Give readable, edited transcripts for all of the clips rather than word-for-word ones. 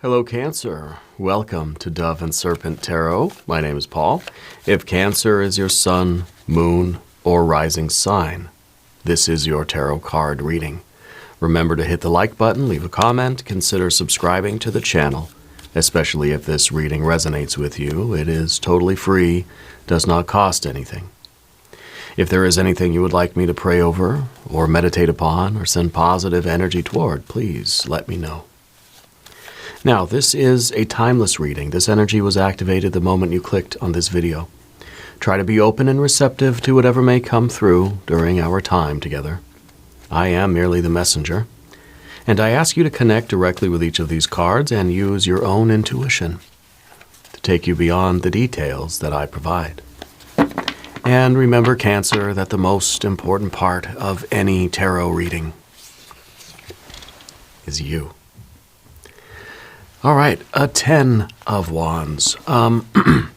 Hello, Cancer. Welcome to Dove and Serpent Tarot. My name is Paul. If Cancer is your sun, moon, or rising sign, this is your tarot card reading. Remember to hit the like button, leave a comment, consider subscribing to the channel, especially if this reading resonates with you. It is totally free, does not cost anything. If there is anything you would like me to pray over, or meditate upon, or send positive energy toward, please let me know. Now, this is a timeless reading. This energy was activated the moment you clicked on this video. Try to be open and receptive to whatever may come through during our time together. I am merely the messenger, and I ask you to connect directly with each of these cards and use your own intuition to take you beyond the details that I provide. And remember, Cancer, that the most important part of any tarot reading is you. All right, a 10 of Wands. I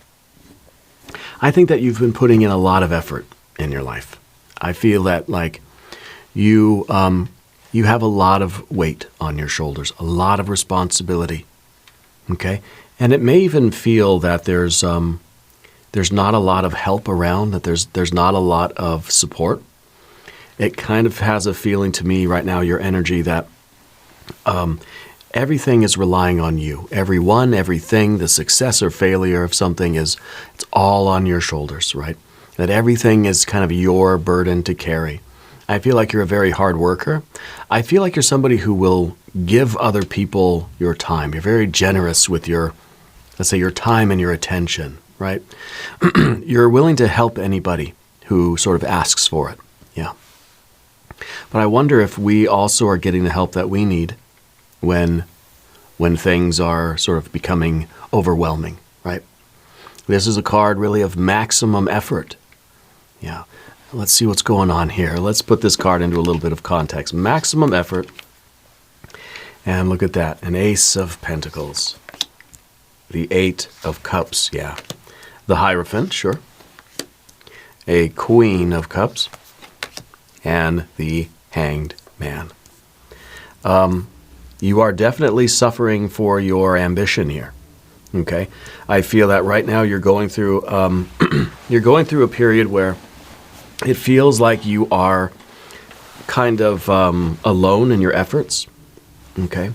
think that you've been putting in a lot of effort in your life. I feel that you have a lot of weight on your shoulders, a lot of responsibility. Okay, and it may even feel that there's not a lot of help around, that there's not a lot of support. It kind of has a feeling to me right now, your energy, that everything is relying on you. Everyone, everything, the success or failure of something it's all on your shoulders, right? That everything is kind of your burden to carry. I feel like you're a very hard worker. I feel like you're somebody who will give other people your time. You're very generous with your, let's say, your time and your attention, right? You're willing to help anybody who sort of asks for it, yeah. But I wonder if we also are getting the help that we need when things are sort of becoming overwhelming, right? This is a card really of maximum effort. Yeah. Let's see what's going on here. Let's put this card into a little bit of context. Maximum effort. And look at that. An Ace of Pentacles. The Eight of Cups, yeah. The Hierophant, sure. A Queen of Cups. And the Hanged Man. You are definitely suffering for your ambition here. Okay, I feel that right now you're going through a period where it feels like you are kind of alone in your efforts. Okay,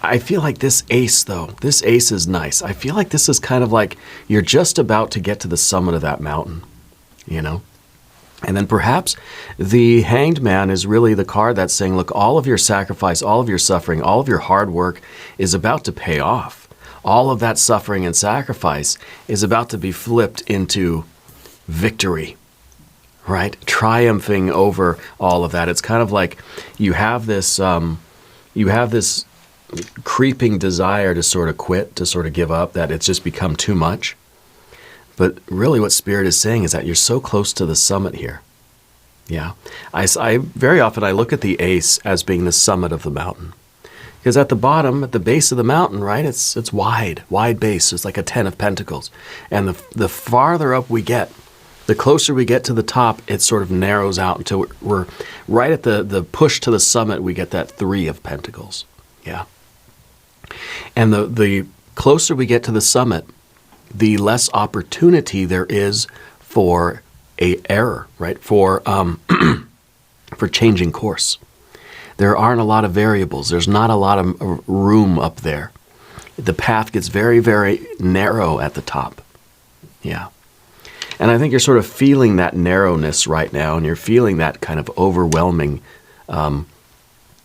I feel like this ace, though, this ace is nice. I feel like this is kind of like you're just about to get to the summit of that mountain, you know? And then perhaps the Hanged Man is really the card that's saying, look, all of your sacrifice, all of your suffering, all of your hard work is about to pay off. All of that suffering and sacrifice is about to be flipped into victory, right? Triumphing over all of that. It's kind of like you have this creeping desire to sort of quit, to sort of give up, that it's just become too much. But really what Spirit is saying is that you're so close to the summit here. Yeah. I very often I look at the ace as being the summit of the mountain. Because at the bottom, at the base of the mountain, right, it's wide base. It's like a 10 of Pentacles. And the farther up we get, the closer we get to the top, it sort of narrows out until we're right at the push to the summit, we get that 3 of Pentacles. Yeah. And the closer we get to the summit, the less opportunity there is for a error, right? For changing course. There aren't a lot of variables. There's not a lot of room up there. The path gets very, very narrow at the top. Yeah. And I think you're sort of feeling that narrowness right now, and you're feeling that kind of overwhelming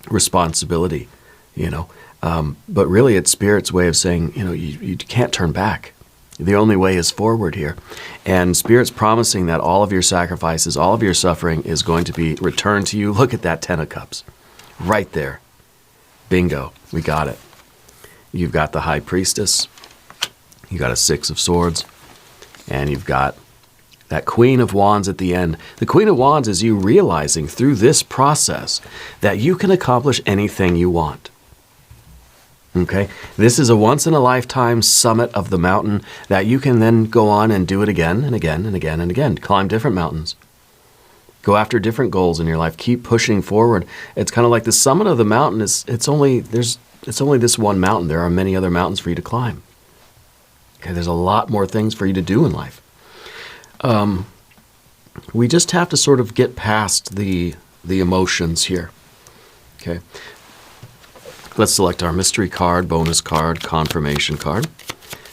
responsibility, you know. But really it's Spirit's way of saying, you know, you can't turn back. The only way is forward here. And Spirit's promising that all of your sacrifices, all of your suffering is going to be returned to you. Look at that 10 of Cups. Right there. Bingo. We got it. You've got the High Priestess. You got a 6 of Swords. And you've got that Queen of Wands at the end. The Queen of Wands is you realizing through this process that you can accomplish anything you want. Okay, this is a once-in-a-lifetime summit of the mountain that you can then go on and do it again and again and again and again. Climb different mountains. Go after different goals in your life. Keep pushing forward. It's kind of like the summit of the mountain is, it's only, there's It's only this one mountain. There are many other mountains for you to climb. Okay, there's a lot more things for you to do in life. We just have to sort of get past the emotions here. Okay. Let's select our mystery card, bonus card, confirmation card.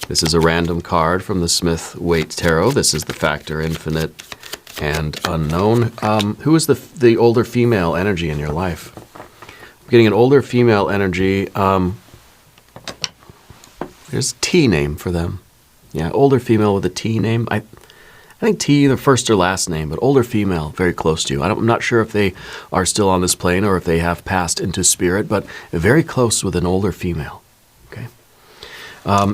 This is a random card from the Smith-Waite Tarot. This is the factor, infinite and unknown. Who is the older female energy in your life? I'm getting an older female energy. There's a T name for them. Yeah, older female with a T name. I think T, either first or last name, but older female, very close to you. I'm not sure if they are still on this plane or if they have passed into spirit, but very close with an older female. Okay.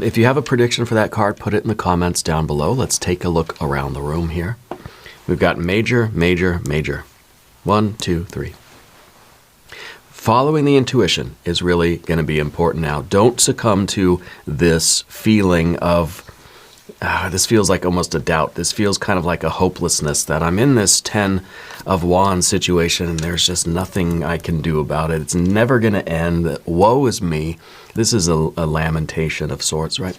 If you have a prediction for that card, put it in the comments down below. Let's take a look around the room here. We've got major, major, major. 1, 2, 3. Following the intuition is really going to be important now. Don't succumb to this feeling of, this feels like almost a doubt. This feels kind of like a hopelessness that I'm in this 10 of Wands situation and there's just nothing I can do about it. It's never going to end. Woe is me. This is a lamentation of sorts, right?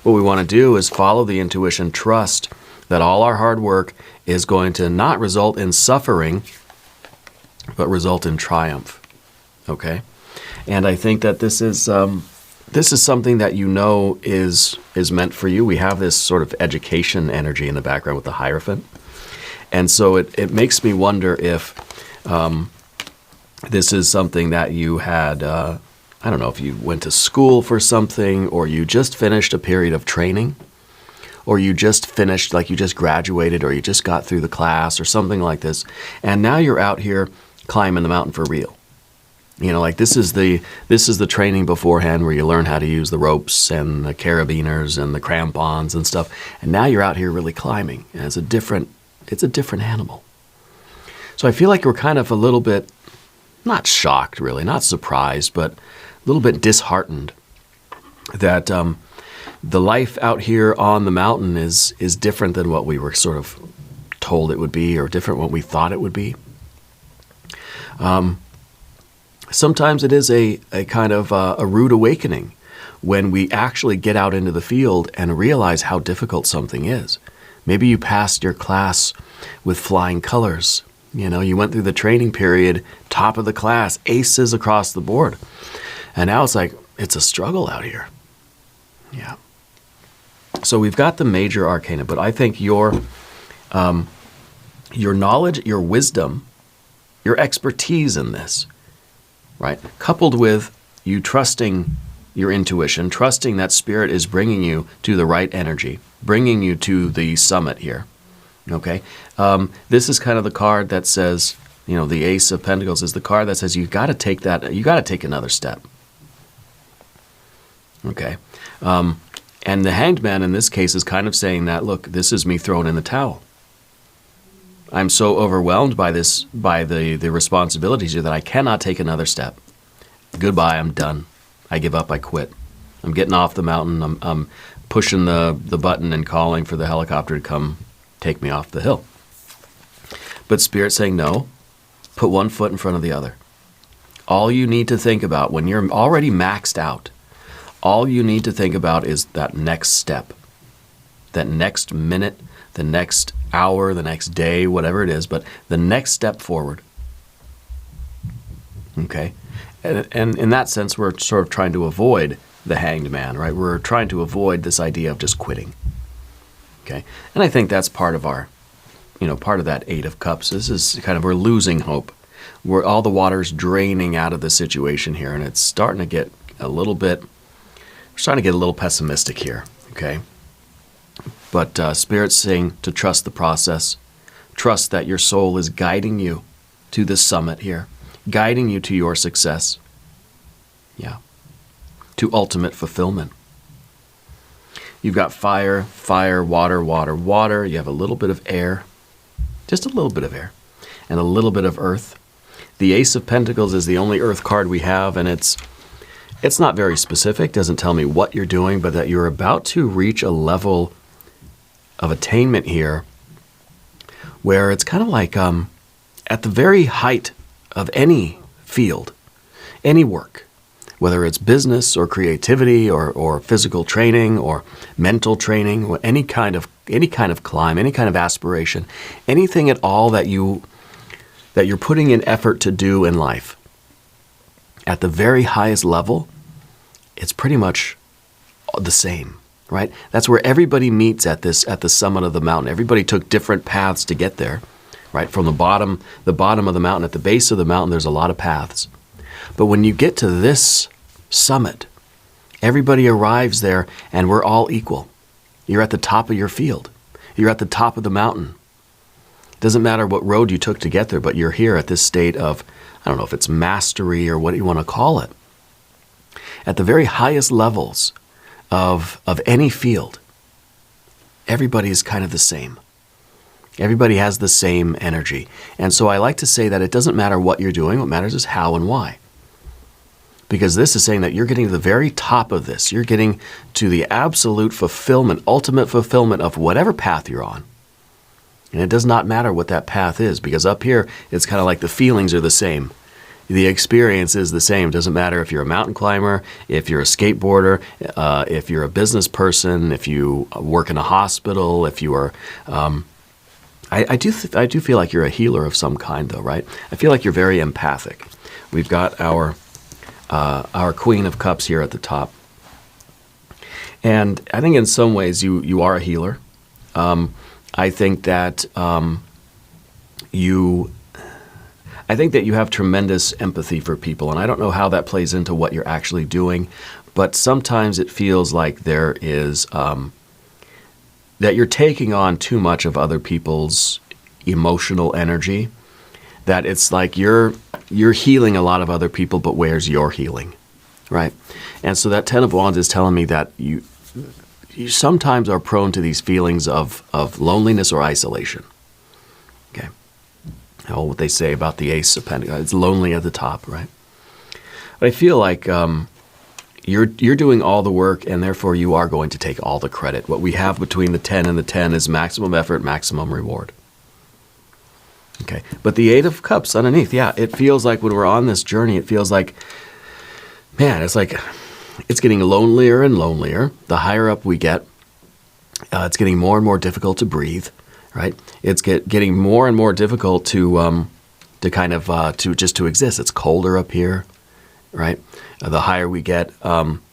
What we want to do is follow the intuition, trust that all our hard work is going to not result in suffering, but result in triumph. Okay? And I think that this is something that you know is meant for you. We have this sort of education energy in the background with the Hierophant. And so it makes me wonder if this is something that you had, I don't know, if you went to school for something, or you just finished a period of training, or you just finished, like you just graduated, or you just got through the class or something like this. And now you're out here climbing the mountain for real. You know, like this is the training beforehand where you learn how to use the ropes and the carabiners and the crampons and stuff. And now you're out here really climbing. And it's a different animal. So I feel like we're kind of a little bit, not shocked really, not surprised, but a little bit disheartened that the life out here on the mountain is different than what we were sort of told it would be, or different what we thought it would be. Sometimes it is a kind of a rude awakening when we actually get out into the field and realize how difficult something is. Maybe you passed your class with flying colors. You know, you went through the training period, top of the class, aces across the board. And now it's like, it's a struggle out here. Yeah. So we've got the major arcana, but I think your knowledge, your wisdom, your expertise in this, right, coupled with you trusting your intuition, trusting that spirit is bringing you to the right energy, bringing you to the summit here, okay? This is kind of the card that says, you know, the Ace of Pentacles is the card that says you got to take another step, okay? And the Hanged Man in this case is kind of saying that, look, this is me throwing in the towel. I'm so overwhelmed by the responsibilities here that I cannot take another step. Goodbye, I'm done. I give up, I quit. I'm getting off the mountain, I'm pushing the button and calling for the helicopter to come take me off the hill. But Spirit's saying, no, put one foot in front of the other. All you need to think about when you're already maxed out, all you need to think about is that next step, that next minute, the next hour, the next day, whatever it is, but the next step forward. Okay? And in that sense, we're sort of trying to avoid the Hanged Man, right? We're trying to avoid this idea of just quitting. Okay? And I think that's part of our, part of that Eight of Cups. This is kind of, we're losing hope. We're all the water's draining out of the situation here, and it's starting to get a little bit, we're starting to get a little pessimistic here, okay? But Spirit's saying to trust the process. Trust that your soul is guiding you to this summit here, guiding you to your success. Yeah. To ultimate fulfillment. You've got fire, fire, water, water, water. You have a little bit of air, just a little bit of air, and a little bit of earth. The Ace of Pentacles is the only earth card we have, and it's not very specific, doesn't tell me what you're doing, but that you're about to reach a level of attainment here where it's kind of like at the very height of any field, any work, whether it's business or creativity or physical training or mental training, or any kind of climb, any kind of aspiration, anything at all that you're putting in effort to do in life, at the very highest level, it's pretty much the same, right? That's where everybody meets at the summit of the mountain. Everybody took different paths to get there, right? From the bottom of the mountain, at the base of the mountain, there's a lot of paths. But when you get to this summit, everybody arrives there and we're all equal. You're at the top of your field. You're at the top of the mountain. It doesn't matter what road you took to get there, but you're here at this state of, I don't know if it's mastery or what you want to call it. At the very highest levels of any field, everybody is kind of the same. Everybody has the same energy. And so I like to say that it doesn't matter what you're doing. What matters is how and why. Because this is saying that you're getting to the very top of this. You're getting to the absolute fulfillment, ultimate fulfillment of whatever path you're on. And it does not matter what that path is, because up here, it's kind of like the feelings are the same. The experience is the same. It doesn't matter if you're a mountain climber, if you're a skateboarder, if you're a business person, if you work in a hospital, if you are... I do feel like you're a healer of some kind, though, right? I feel like you're very empathic. We've got our Queen of Cups here at the top. And I think in some ways you are a healer. I think that you have tremendous empathy for people, and I don't know how that plays into what you're actually doing, but sometimes it feels like there is that you're taking on too much of other people's emotional energy. That it's like you're healing a lot of other people, but where's your healing, right? And so that Ten of Wands is telling me that you sometimes are prone to these feelings of loneliness or isolation. Okay. What they say about the Ace of Pentacles, it's lonely at the top, right? But I feel like you're doing all the work, and therefore you are going to take all the credit. What we have between the 10 and the 10 is maximum effort, maximum reward. Okay, but the Eight of Cups underneath, yeah, it feels like when we're on this journey, it feels like, man, it's like it's getting lonelier and lonelier. The higher up we get, it's getting more and more difficult to breathe, right? It's getting more and more difficult to exist. It's colder up here, right? The higher we get,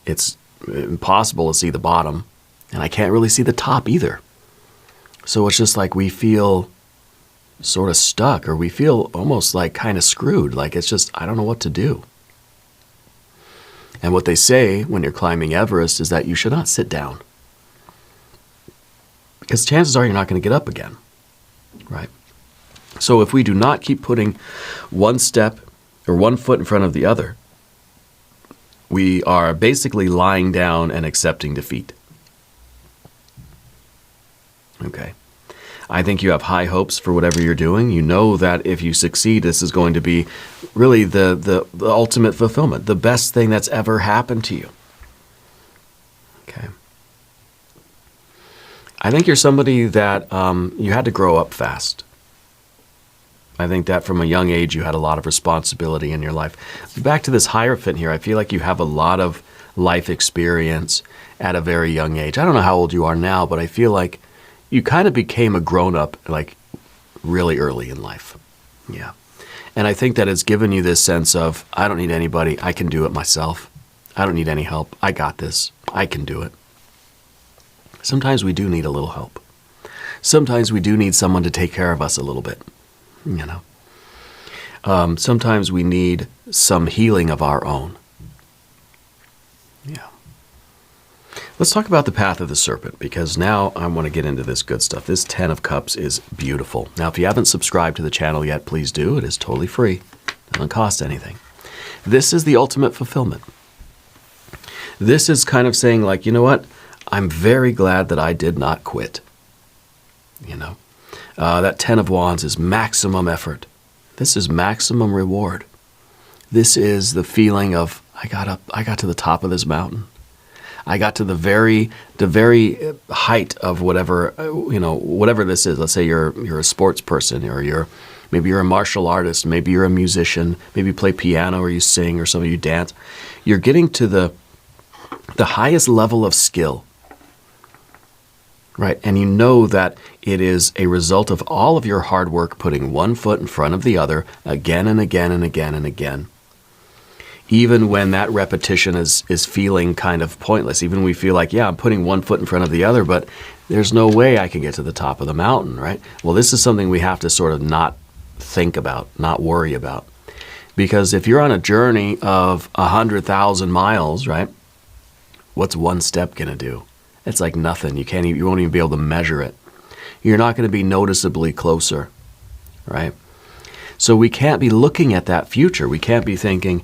it's impossible to see the bottom, and I can't really see the top either. So it's just like we feel sort of stuck, or we feel almost like kind of screwed, like it's just, I don't know what to do. And what they say when you're climbing Everest is that you should not sit down, because chances are you're not going to get up again, right? So if we do not keep putting one step or one foot in front of the other, we are basically lying down and accepting defeat. Okay. I think you have high hopes for whatever you're doing. You know that if you succeed, this is going to be really the ultimate fulfillment, the best thing that's ever happened to you. Okay. I think you're somebody that you had to grow up fast. I think that from a young age, you had a lot of responsibility in your life. Back to this Hierophant here, I feel like you have a lot of life experience at a very young age. I don't know how old you are now, but I feel like you kind of became a grown-up like really early in life. Yeah. And I think that it's given you this sense of, I don't need anybody. I can do it myself. I don't need any help. I got this. I can do it. Sometimes we do need a little help. Sometimes we do need someone to take care of us a little bit. You know, sometimes we need some healing of our own. Yeah. Let's talk about the path of the serpent, because now I want to get into this good stuff. This 10 of Cups is beautiful. Now, if you haven't subscribed to the channel yet, please do. It is totally free. It doesn't cost anything. This is the ultimate fulfillment. This is kind of saying, like, you know what? I'm very glad that I did not quit. You know? That 10 of Wands is maximum effort. This is maximum reward. This is the feeling of, I got to the top of this mountain. I got to the very height of whatever, whatever this is. Let's say you're a sports person, or maybe you're a martial artist, maybe you're a musician, maybe you play piano or you sing or some of you dance. you're getting to the highest level of skill, right? And you know that it is a result of all of your hard work putting one foot in front of the other again and again and again and again. Even when that repetition is feeling kind of pointless, even when we feel like, yeah, I'm putting one foot in front of the other, but there's no way I can get to the top of the mountain, right? Well, this is something we have to sort of not think about, not worry about. Because if you're on a journey of 100,000 miles, right, what's one step going to do? It's like nothing. You won't even be able to measure it. You're not going to be noticeably closer, right? So we can't be looking at that future. We can't be thinking,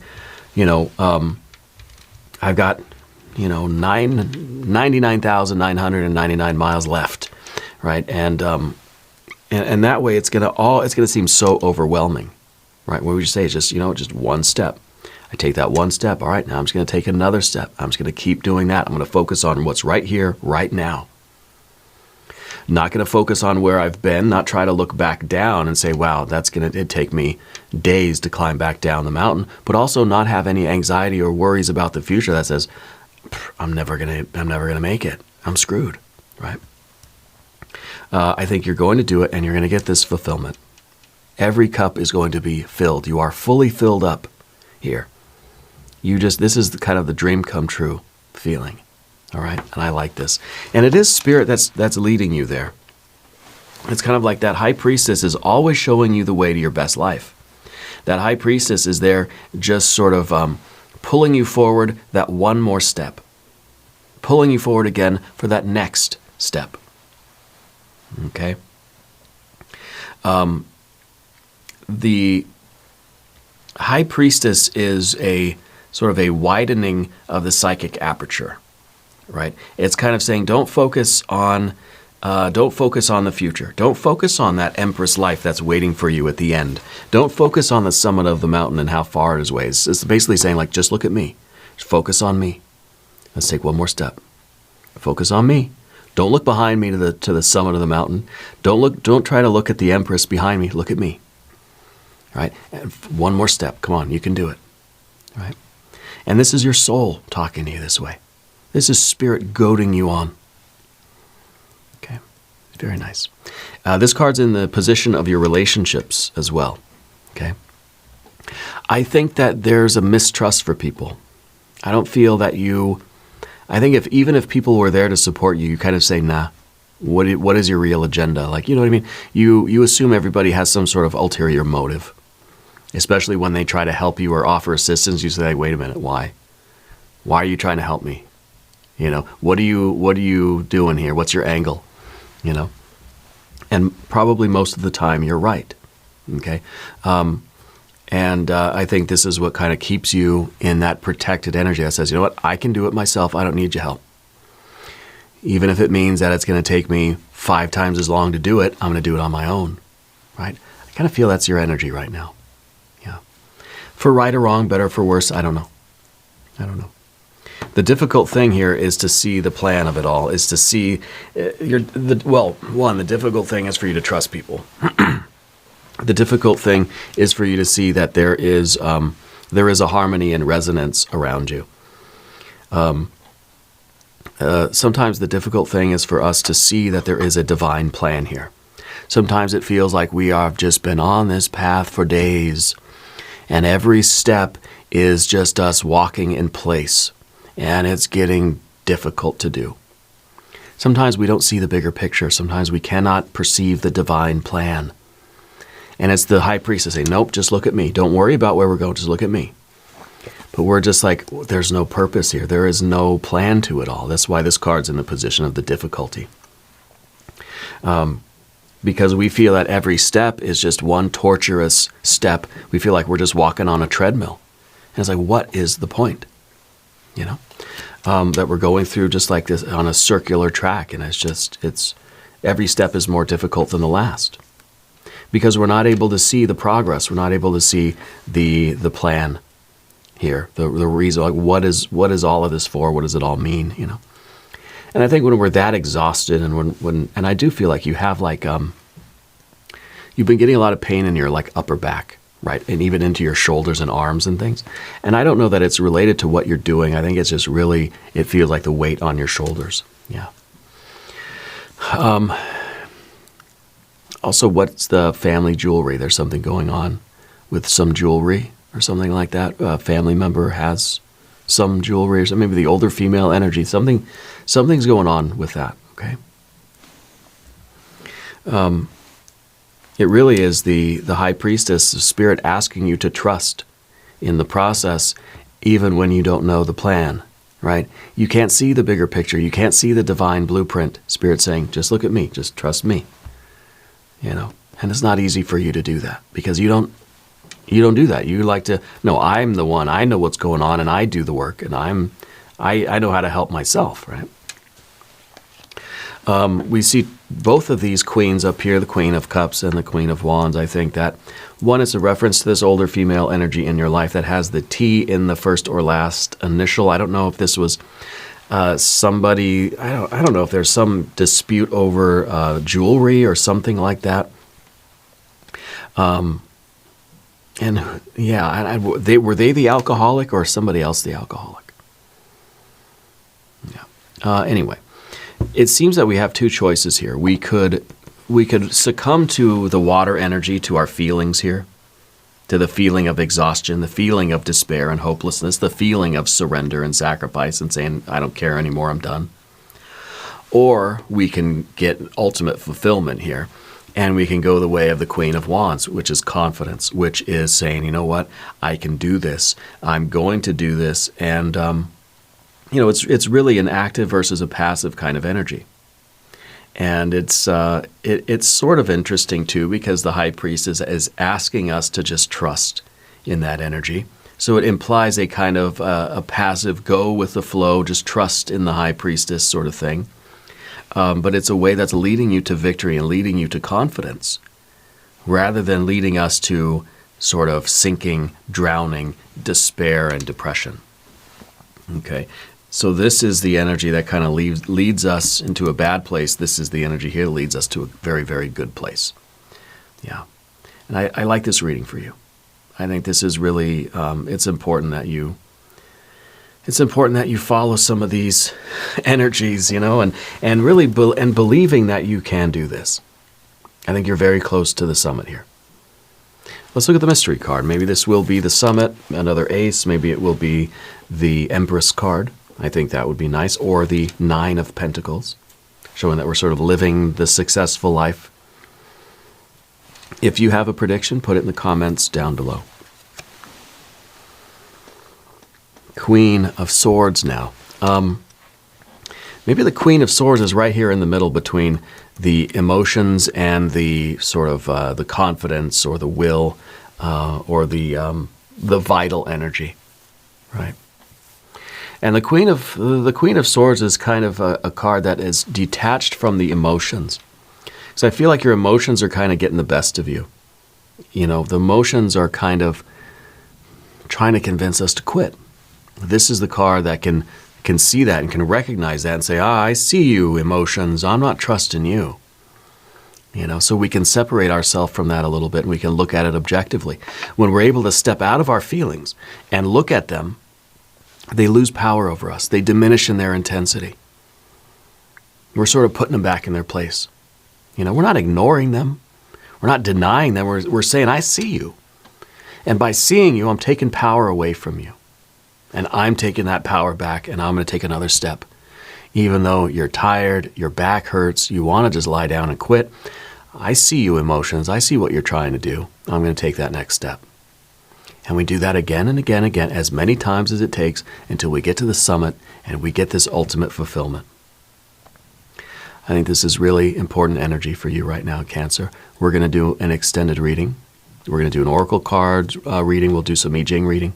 I've got, 99,999 miles left, right? And that way it's gonna seem so overwhelming, right? What we say is just one step. I take that one step. All right, now I'm just gonna take another step. I'm just gonna keep doing that. I'm gonna focus on what's right here, right now. Not going to focus on where I've been, not try to look back down and say, wow, it'd take me days to climb back down the mountain, but also not have any anxiety or worries about the future that says, I'm never going to make it. I'm screwed, right? I think you're going to do it and you're going to get this fulfillment. Every cup is going to be filled. You are fully filled up here. This is kind of the dream come true feeling. All right, and I like this. And it is spirit that's leading you there. It's kind of like that high priestess is always showing you the way to your best life. That high priestess is there just sort of pulling you forward that one more step. Pulling you forward again for that next step. Okay? The high priestess is a sort of a widening of the psychic aperture. Right? It's kind of saying don't focus on the future. Don't focus on that empress life that's waiting for you at the end. Don't focus on the summit of the mountain and how far it is away. It's basically saying, like, just look at me. Just focus on me. Let's take one more step. Focus on me. Don't look behind me to the summit of the mountain. Don't try to look at the empress behind me. Look at me. Right? And one more step. Come on, you can do it. Right? And this is your soul talking to you this way. This is spirit goading you on. Okay, very nice. This card's in the position of your relationships as well. Okay, I think that there's a mistrust for people. I don't feel that I think even if people were there to support you, you kind of say, nah, what is your real agenda? Like, you know what I mean? You assume everybody has some sort of ulterior motive, especially when they try to help you or offer assistance. You say, wait a minute, why? Why are you trying to help me? What are you doing here? What's your angle? And probably most of the time you're right. Okay. I think this is what kind of keeps you in that protected energy that says, you know what, I can do it myself. I don't need your help. Even if it means that it's going to take me 5 times as long to do it, I'm going to do it on my own. Right. I kind of feel that's your energy right now. Yeah. For right or wrong, better or for worse, I don't know. The difficult thing here is to see the plan of it all, is to see, the difficult thing is for you to trust people. The difficult thing is for you to see that there is a harmony and resonance around you. Sometimes the difficult thing is for us to see that there is a divine plan here. Sometimes it feels like we have just been on this path for days, and every step is just us walking in place. And it's getting difficult to do. Sometimes we don't see the bigger picture. Sometimes we cannot perceive the divine plan. And it's the high priestess saying, nope, just look at me. Don't worry about where we're going. Just look at me. But we're just like, there's no purpose here. There is no plan to it all. That's why this card's in the position of the difficulty. Because we feel that every step is just one torturous step. We feel like we're just walking on a treadmill. And it's like, what is the point? That we're going through just like this on a circular track, and it's every step is more difficult than the last because we're not able to see the progress. We're not able to see the plan here, the reason. Like, what is all of this for? What does it all mean? And I think when we're that exhausted, and I do feel like you have like you've been getting a lot of pain in your like upper back, right? And even into your shoulders and arms and things. And I don't know that it's related to what you're doing. I think it's just really, it feels like the weight on your shoulders. Yeah. Also, what's the family jewelry? There's something going on with some jewelry or something like that. A family member has some jewelry, or something, maybe the older female energy. Something's going on with that, okay? It really is the high priestess, the spirit asking you to trust in the process, even when you don't know the plan, right? You can't see the bigger picture. You can't see the divine blueprint. Spirit saying, just look at me, just trust me, you know? And it's not easy for you to do that because you don't do that. You like to, no, I'm the one, I know what's going on and I do the work and I know how to help myself, right? We see both of these queens up here, the Queen of Cups and the Queen of Wands. I think that one is a reference to this older female energy in your life that has the T in the first or last initial. I don't know if this was somebody, I don't know if there's some dispute over jewelry or something like that. And yeah, were they the alcoholic or somebody else the alcoholic? Yeah. Anyway. It seems that we have two choices here. We could succumb to the water energy, to our feelings here, to the feeling of exhaustion, the feeling of despair and hopelessness, the feeling of surrender and sacrifice and saying, I don't care anymore, I'm done. Or we can get ultimate fulfillment here, and we can go the way of the Queen of Wands, which is confidence, which is saying, you know what, I can do this, I'm going to do this, and you know, it's really an active versus a passive kind of energy. And it's sort of interesting, too, because the high priest is asking us to just trust in that energy. So it implies a kind of a passive go with the flow, just trust in the high priestess sort of thing. But it's a way that's leading you to victory and leading you to confidence, rather than leading us to sort of sinking, drowning, despair, and depression. Okay. So this is the energy that kind of leads us into a bad place. This is the energy here that leads us to a very, very good place. Yeah. And I like this reading for you. I think this is really, it's important that you follow some of these energies, you know, and really believing that you can do this. I think you're very close to the summit here. Let's look at the mystery card. Maybe this will be the summit, another ace. Maybe it will be the Empress card. I think that would be nice. Or the Nine of Pentacles, showing that we're sort of living the successful life. If you have a prediction, put it in the comments down below. Queen of Swords now. Maybe the Queen of Swords is right here in the middle between the emotions and the sort of the confidence or the will or the vital energy, right? And the Queen of Swords is kind of a card that is detached from the emotions. So I feel like your emotions are kind of getting the best of you. You know, the emotions are kind of trying to convince us to quit. This is the card that can see that and can recognize that and say, I see you, emotions. I'm not trusting you. You know, so we can separate ourselves from that a little bit and we can look at it objectively. When we're able to step out of our feelings and look at them, they lose power over us. They diminish in their intensity. We're sort of putting them back in their place. You know, we're not ignoring them. We're not denying them. We're saying, I see you. And by seeing you, I'm taking power away from you. And I'm taking that power back, and I'm going to take another step. Even though you're tired, your back hurts, you want to just lie down and quit, I see you, emotions. I see what you're trying to do. I'm going to take that next step. And we do that again and again and again, as many times as it takes until we get to the summit and we get this ultimate fulfillment. I think this is really important energy for you right now, Cancer. We're going to do an extended reading. We're going to do an oracle card reading. We'll do some Jing reading.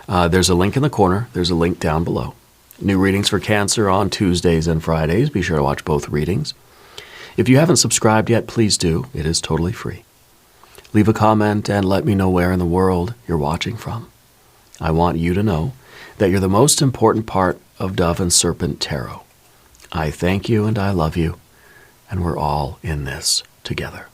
There's a link in the corner. There's a link down below. New readings for Cancer on Tuesdays and Fridays. Be sure to watch both readings. If you haven't subscribed yet, please do. It is totally free. Leave a comment and let me know where in the world you're watching from. I want you to know that you're the most important part of Dove and Serpent Tarot. I thank you and I love you, and we're all in this together.